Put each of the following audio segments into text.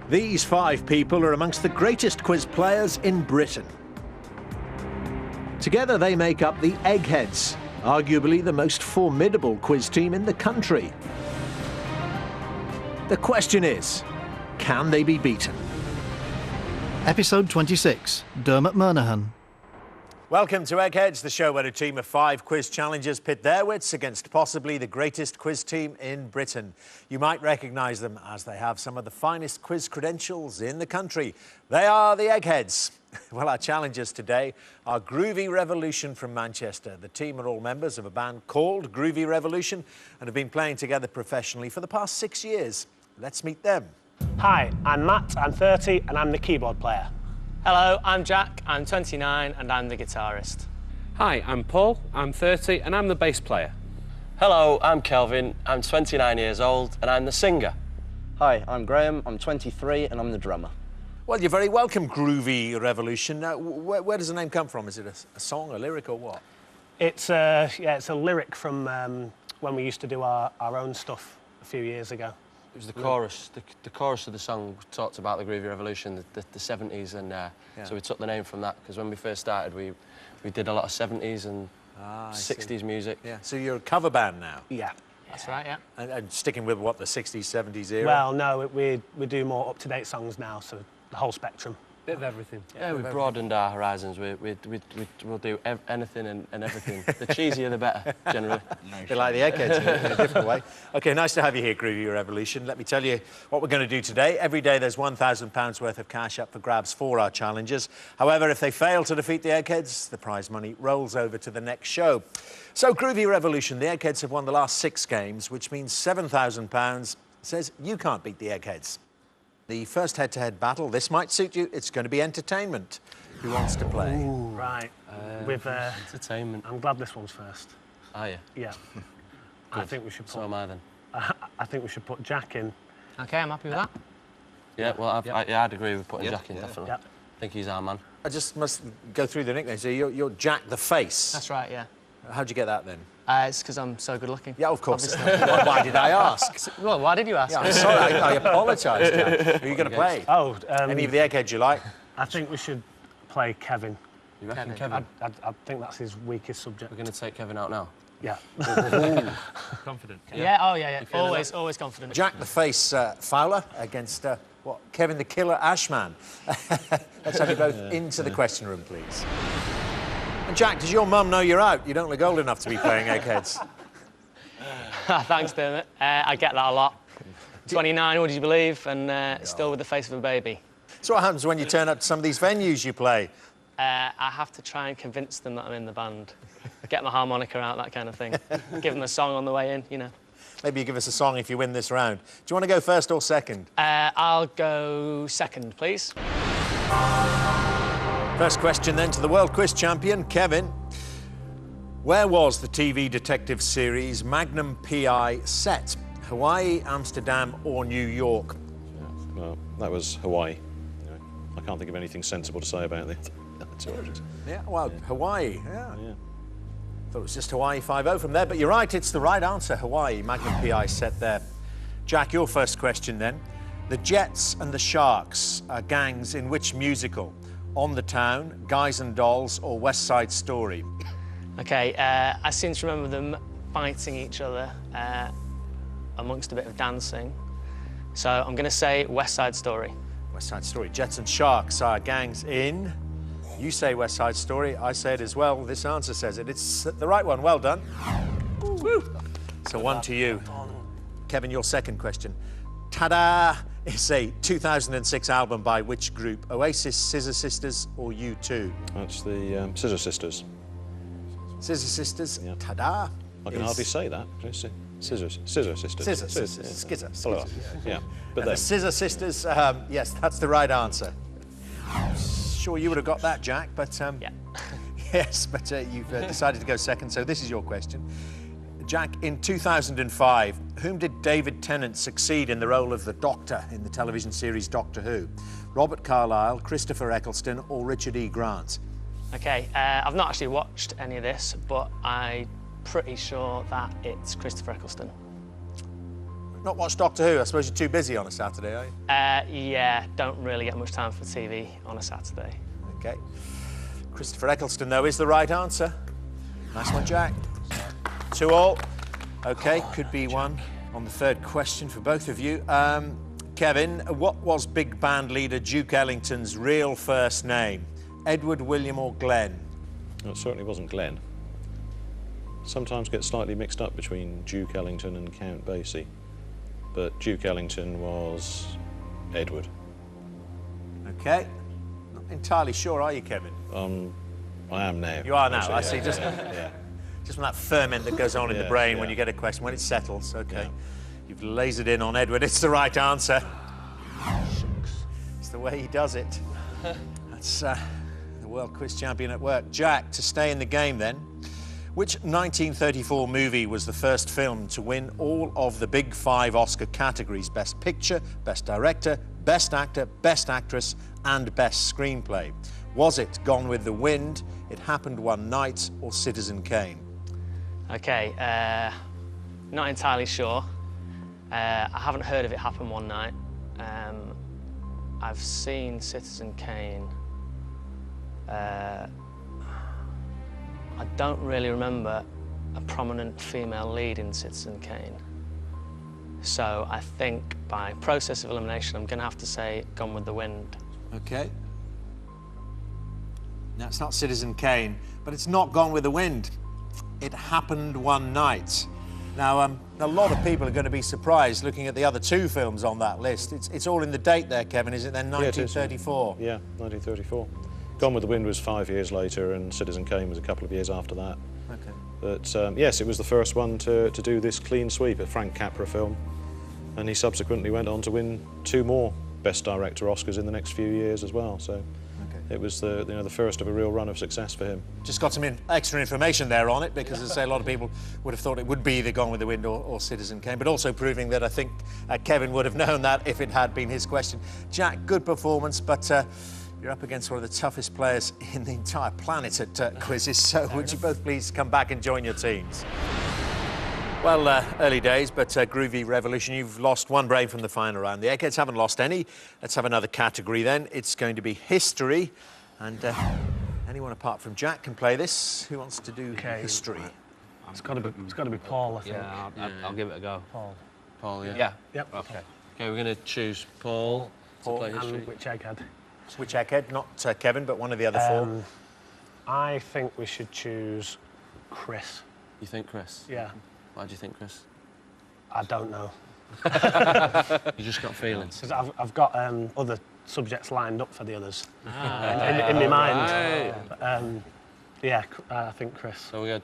These 5 people are amongst the greatest quiz players in Britain. Together they make up the Eggheads, arguably the most formidable quiz team in the country. The question is, can they be beaten? Episode 26, Dermot Murnaghan. Welcome to Eggheads, the show where a team of 5 quiz challengers pit their wits against possibly the greatest quiz team in Britain. You might recognise them as they have some of the finest quiz credentials in the country. They are the Eggheads. Well, our challengers today are Groovy Revolution from Manchester. The team are all members of a band called Groovy Revolution and have been playing together professionally for the past 6 years. Let's meet them. Hi, I'm Matt, I'm 30 and I'm the keyboard player. Hello, I'm Jack, I'm 29 and I'm the guitarist. Hi, I'm Paul, I'm 30 and I'm the bass player. Hello, I'm Kelvin, I'm 29 years old and I'm the singer. Hi, I'm Graham, I'm 23 and I'm the drummer. Well, you're very welcome, Groovy Revolution. Now, where does the name come from? Is it a song, a lyric, or what? It's a lyric from when we used to do our own stuff a few years ago. It was the chorus. The chorus of the song talked about the Groovy Revolution, the 70s, and so we took the name from that, because when we first started, we did a lot of 70s and 60s music. Yeah, so you're a cover band now? Yeah. That's right, yeah. And sticking with, what, the 60s, 70s era? Well, no, we do more up-to-date songs now, so the whole spectrum. Bit of everything. Yeah, we've broadened our horizons. We'll do anything and everything. The cheesier, the better, generally. They like the Eggheads in a different way. OK, nice to have you here, Groovy Revolution. Let me tell you what we're going to do today. Every day there's £1,000 worth of cash up for grabs for our challengers. However, if they fail to defeat the Eggheads, the prize money rolls over to the next show. So, Groovy Revolution, the Eggheads have won the last 6 games, which means £7,000 says you can't beat the Eggheads. The first head-to-head battle, this might suit you, it's going to be entertainment. Who wants to play? Ooh. Right. With entertainment. I'm glad this one's first. Are you? Yeah. I think we should put... So am I, then. I think we should put Jack in. OK, I'm happy with that. Yeah, well, I'd agree with putting Jack in, definitely. Yep. I think he's our man. I just must go through the nicknames. So you're Jack the Face. That's right, yeah. How'd you get that, then? It's because I'm so good looking. Yeah, of course. Why did I ask? Well, why did you ask? Yeah, I'm sorry, I apologise, Jack. Who are you going to play? Oh, any of the Eggheads you like? I think we should play Kevin. You reckon Kevin? I think that's his weakest subject. We're going to take Kevin out now? Yeah. Confident. Yeah, oh yeah, yeah. Always confident. Jack the Face Fowler against, what, Kevin the Killer Ashman. Let's have you both into the question room, please. And Jack, does your mum know you're out? You don't look old enough to be playing Eggheads. Thanks, Dermot. I get that a lot. 29, would you believe? And still with the face of a baby. So what happens when you turn up to some of these venues you play? I have to try and convince them that I'm in the band. Get my harmonica out, that kind of thing. Give them a song on the way in, you know. Maybe you give us a song if you win this round. Do you want to go first or second? I'll go second, please. First question then to the World Quiz Champion, Kevin. Where was the TV detective series Magnum P.I. set? Hawaii, Amsterdam or New York? Yeah, well, that was Hawaii. You know, I can't think of anything sensible to say about it. Yeah, well, Hawaii, yeah. Thought it was just Hawaii 5-0 from there, but you're right, it's the right answer, Hawaii, Magnum P.I. set there. Jack, your first question then. The Jets and the Sharks are gangs in which musical? On the Town, Guys and Dolls or West Side Story? OK, I seem to remember them fighting each other amongst a bit of dancing. So I'm going to say West Side Story. West Side Story. Jets and Sharks are gangs in... You say West Side Story, I say it as well. This answer says it. It's the right one. Well done. Woo. So 1 to you. Kevin, your second question. Ta-da! Is a 2006 album by which group? Oasis, Scissor Sisters or U2? That's the Scissor Sisters. Scissor Sisters, yeah. Ta-da! I can hardly say that. Scissor Sisters. Scissor Sisters, Skizzer. Yeah. But the Scissor Sisters, yes, that's the right answer. Sure you would have got that, Jack, but... Yeah. Yes, but you've decided to go second, so this is your question. Jack, in 2005, whom did David Tennant succeed in the role of the Doctor in the television series Doctor Who? Robert Carlyle, Christopher Eccleston or Richard E. Grant? OK, I've not actually watched any of this, but I'm pretty sure that it's Christopher Eccleston. not watch Doctor Who? I suppose you're too busy on a Saturday, are you? Yeah, don't really get much time for TV on a Saturday. OK. Christopher Eccleston, though, is the right answer. Nice one, Jack. 2-all. OK, could be one on the third question for both of you. Kevin, what was big band leader Duke Ellington's real first name? Edward, William or Glenn? No, it certainly wasn't Glenn. Sometimes get slightly mixed up between Duke Ellington and Count Basie, but Duke Ellington was Edward. OK. Not entirely sure, are you, Kevin? I am now. You are now, actually, I see. yeah. Just from that ferment that goes on in the Yeah, brain yeah. when you get a question, when it settles. OK. Yeah. You've lasered in on Edward. It's the right answer. It's the way he does it. That's the World Quiz Champion at work. Jack, to stay in the game then, which 1934 movie was the first film to win all of the big 5 Oscar categories? Best Picture, Best Director, Best Actor, Best Actress, and Best Screenplay. Was it Gone with the Wind, It Happened One Night, or Citizen Kane? OK, not entirely sure. I haven't heard of It Happen One Night. I've seen Citizen Kane. I don't really remember a prominent female lead in Citizen Kane. So I think by process of elimination, I'm going to have to say Gone with the Wind. OK. Now, it's not Citizen Kane, but it's not Gone with the Wind. It Happened One Night. Now, a lot of people are going to be surprised looking at the other 2 films on that list. It's all in the date there, Kevin, is it then? 1934? Yeah, 1934. Gone with the Wind was 5 years later, and Citizen Kane was a couple of years after that. OK. But yes, it was the first one to do this clean sweep, a Frank Capra film, and he subsequently went on to win 2 more Best Director Oscars in the next few years as well. So it was the first of a real run of success for him. Just got some extra information there on it, because, as I say, a lot of people would have thought it would be either Gone with the Wind or Citizen Kane, but also proving that I think Kevin would have known that if it had been his question. Jack, good performance, but you're up against one of the toughest players in the entire planet at quizzes, so would you both please come back and join your teams? Well, early days, but Groovy Revolution, you've lost 1 brain from the final round. The Eggheads haven't lost any. Let's have another category then. It's going to be history, and anyone apart from Jack can play this. Who wants to do history? It's got to be Paul, I think. Yeah, I'll give it a go. Paul, yeah? Yeah. Yep. OK, we're going to choose Paul to play history. And which egghead? Which Egghead? Not Kevin, but one of the other 4. I think we should choose Chris. You think Chris? Yeah. Why do you think Chris? I don't know. You just got feelings? Because I've got other subjects lined up for the others in my mind. Right. Yeah, I think Chris. So we'll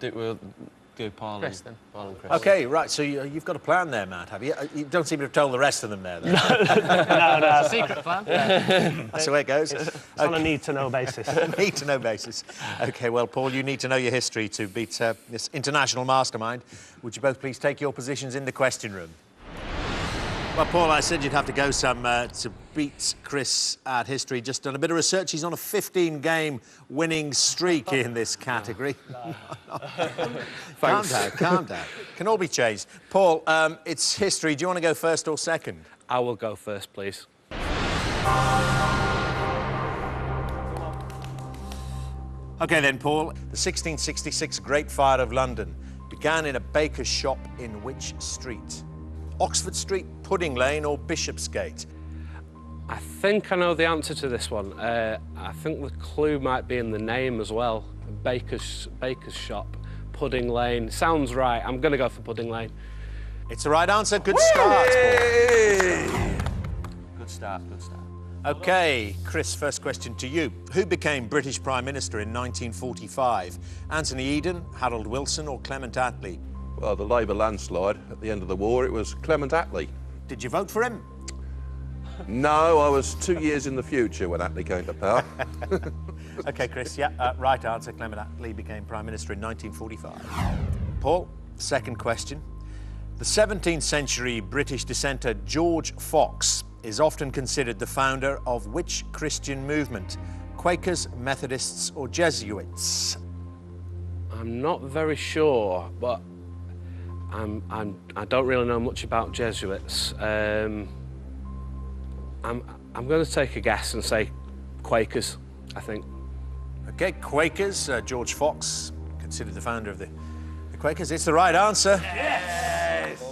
do Paul Chris, then. Paul and Chris. OK, right, so you've got a plan there, Matt, have you? You don't seem to have told the rest of them there, then. No. Secret plan? That's the way it goes. It's on a need-to-know basis. Need-to-know basis. OK, well, Paul, you need to know your history to beat this international mastermind. Would you both please take your positions in the question room? Well, Paul, I said you'd have to go some to beat Chris at history. Just done a bit of research. He's on a 15-game winning streak in this category. Calm down. Can all be changed. Paul, it's history. Do you want to go first or second? I will go first, please. OK then, Paul. The 1666 Great Fire of London began in a baker's shop in which street? Oxford Street, Pudding Lane or Bishopsgate? I think I know the answer to this one. I think the clue might be in the name as well. Baker's shop, Pudding Lane. Sounds right. I'm going to go for Pudding Lane. It's the right answer. Good start, Paul. Good start. OK, Chris, first question to you. Who became British Prime Minister in 1945? Anthony Eden, Harold Wilson or Clement Attlee? Well, the Labour landslide at the end of the war, it was Clement Attlee. Did you vote for him? No, I was 2 years in the future when Attlee came to power. OK, Chris, yeah, right answer. Clement Attlee became Prime Minister in 1945. Paul, second question. The 17th century British dissenter George Fox is often considered the founder of which Christian movement? Quakers, Methodists or Jesuits? I'm not very sure, but I don't really know much about Jesuits. I'm going to take a guess and say Quakers, I think. OK, Quakers. George Fox, considered the founder of the Quakers. It's the right answer. Yes!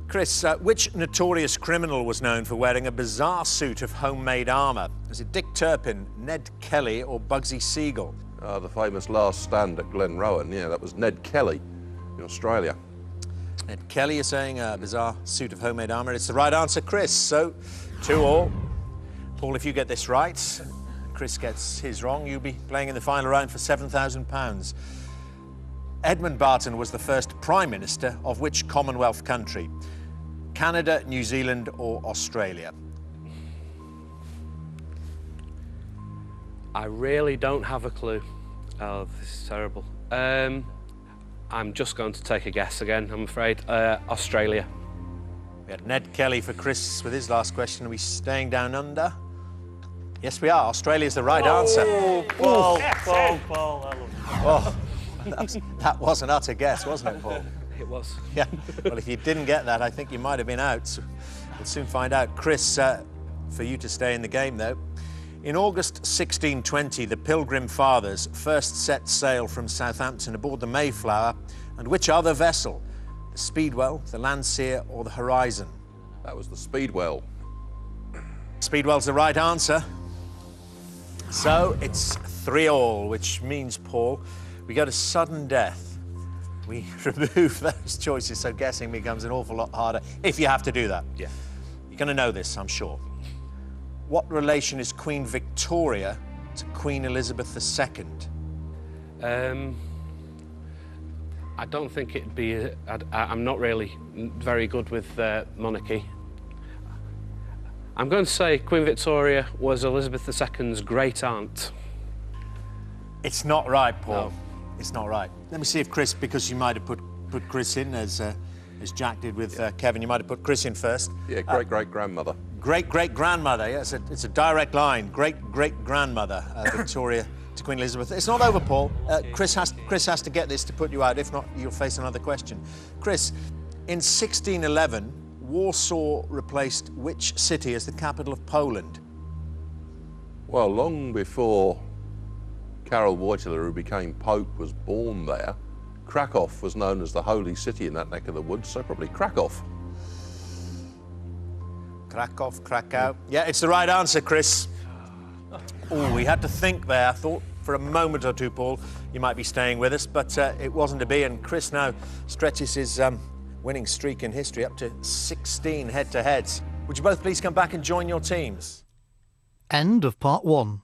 Chris, which notorious criminal was known for wearing a bizarre suit of homemade armour? Was it Dick Turpin, Ned Kelly or Bugsy Siegel? The famous Last Stand at Glenrowan, yeah, that was Ned Kelly in Australia. Ned Kelly, you're saying a bizarre suit of homemade armour. It's the right answer, Chris. So, 2-2. Paul, if you get this right, Chris gets his wrong, you'll be playing in the final round for £7,000. Edmund Barton was the first Prime Minister of which Commonwealth country? Canada, New Zealand or Australia? I really don't have a clue. Oh, this is terrible. I'm just going to take a guess again, I'm afraid. Australia. We had Ned Kelly for Chris with his last question. Are we staying down under? Yes, we are. Australia's the right answer. Paul, Paul. Oh, that was an utter guess, wasn't it, Paul? It was. Yeah. Well, if you didn't get that, I think you might have been out. We'll soon find out. Chris, for you to stay in the game, though. In August 1620, the Pilgrim Fathers first set sail from Southampton aboard the Mayflower, and which other vessel? The Speedwell, the Landseer, or the Horizon? That was the Speedwell. Speedwell's the right answer. So it's 3-3, which means, Paul, we go to sudden death. We remove those choices, so guessing becomes an awful lot harder if you have to do that. Yeah. You're going to know this, I'm sure. What relation is Queen Victoria to Queen Elizabeth II? I don't think it'd be... I'm not really very good with monarchy. I'm going to say Queen Victoria was Elizabeth II's great-aunt. It's not right, Paul. No. It's not right. Let me see if Chris, because you might have put Chris in, as Jack did with Kevin, you might have put Chris in first. Yeah, great-great-grandmother. Great-great-grandmother, yeah, it's a direct line. Great-great-grandmother, Victoria to Queen Elizabeth. It's not over, Paul. Chris has to get this to put you out. If not, you'll face another question. Chris, in 1611, Warsaw replaced which city as the capital of Poland? Well, long before Karol Wojtyla, who became Pope, was born there, Krakow was known as the holy city in that neck of the woods, so probably Krakow. Krakow. Yeah, it's the right answer, Chris. Oh, we had to think there. I thought for a moment or two, Paul, you might be staying with us, but it wasn't to be, and Chris now stretches his winning streak in history up to 16 head-to-heads. Would you both please come back and join your teams? End of part 1.